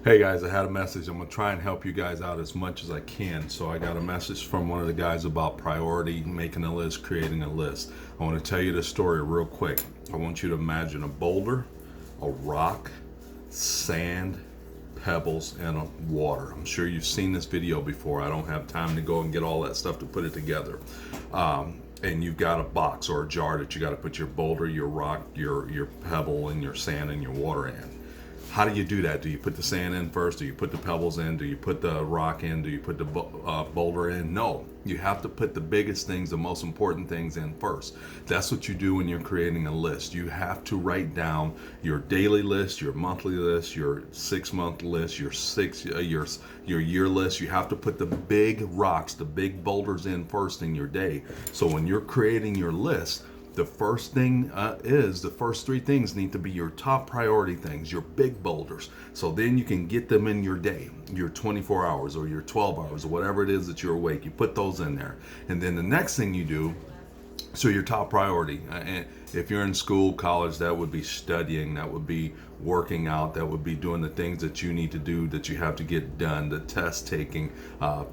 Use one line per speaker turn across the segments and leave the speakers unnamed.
Hey guys, I had a message. I'm gonna try and help you guys out as much as I can. So I got a message from one of the guys about priority, making a list, creating a list. I want to tell you the story real quick. I want you to imagine a boulder, a rock, sand, pebbles, and a water. I'm sure you've seen this video before. I don't have time to go and get all that stuff to put it together. And you've got a box or a jar that you got to put your boulder, your rock, your pebble, and your sand and your water in. How do you do that? Do you put the sand in first? Do you put the pebbles in? Do you put the rock in? Do you put the boulder in? No, you have to put the biggest things, the most important things in first. That's what you do when you're creating a list. You have to write down your daily list, your monthly list, your 6-month list, your year list. You have to put the big rocks, the big boulders in first in your day. So when you're creating your list, the first thing the first 3 things need to be your top priority things, your big boulders. So then you can get them in your day, your 24 hours or your 12 hours or whatever it is that you're awake. You put those in there. And then the next thing you do, so your top priority, and if you're in school, college, that would be studying, that would be working out, that would be doing the things that you need to do, that you have to get done, the test taking,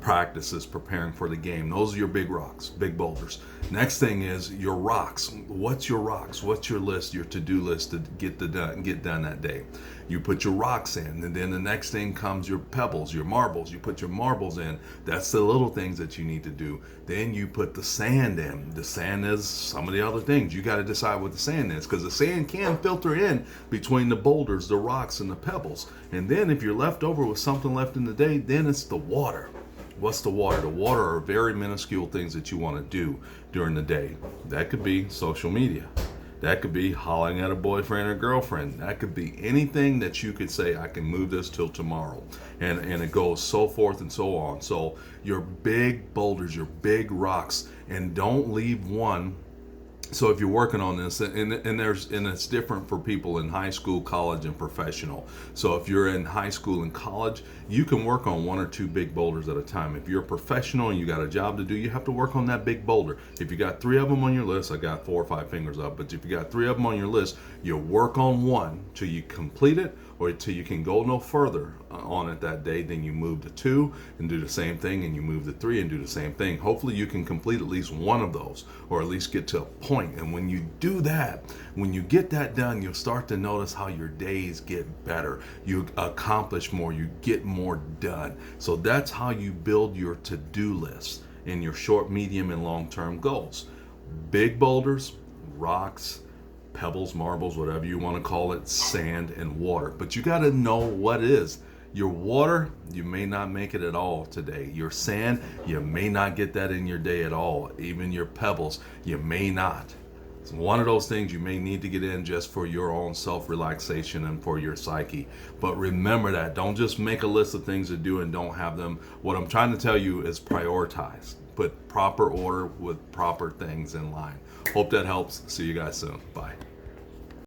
practices, preparing for the game. Those are your big rocks, big boulders. Next thing is your rocks. What's your rocks? What's your list, your to-do list to get done that day? You put your rocks in, and then the next thing comes your pebbles, your marbles. You put your marbles in. That's the little things that you need to do. Then you put the sand in. The sand is some of the other things. You got to decide what the sand is, because the sand can filter in between the boulders, the rocks, and the pebbles. And then if you're left over with something left in the day, then it's the water. What's the water? The water are very minuscule things that you want to do during the day. That could be social media. That could be hollering at a boyfriend or girlfriend. That could be anything that you could say, I can move this till tomorrow. And it goes so forth and so on. So your big boulders, your big rocks, and don't leave one. So if you're working on this, and it's different for people in high school, college, and professional. So if you're in high school and college, you can work on 1 or 2 big boulders at a time. If you're a professional and you got a job to do, you have to work on that big boulder. If you got 3 of them on your list, I got 4 or 5 fingers up, but if you got 3 of them on your list, you work on one till you complete it, or till you can go no further on it that day. Then you move to 2 and do the same thing, and you move to 3 and do the same thing. Hopefully you can complete at least one of those, or at least get to a point. And when you do that, when you get that done, you'll start to notice how your days get better. You accomplish more, you get more done. So that's how you build your to-do list in your short, medium, and long-term goals. Big boulders, rocks, pebbles, marbles, whatever you want to call it, sand, and water. But you got to know what it is. Your water, you may not make it at all today. Your sand, you may not get that in your day at all. Even your pebbles, you may not. It's one of those things you may need to get in just for your own self-relaxation and for your psyche. But remember that. Don't just make a list of things to do and don't have them. What I'm trying to tell you is prioritize. Put proper order with proper things in line. Hope that helps. See you guys soon. Bye.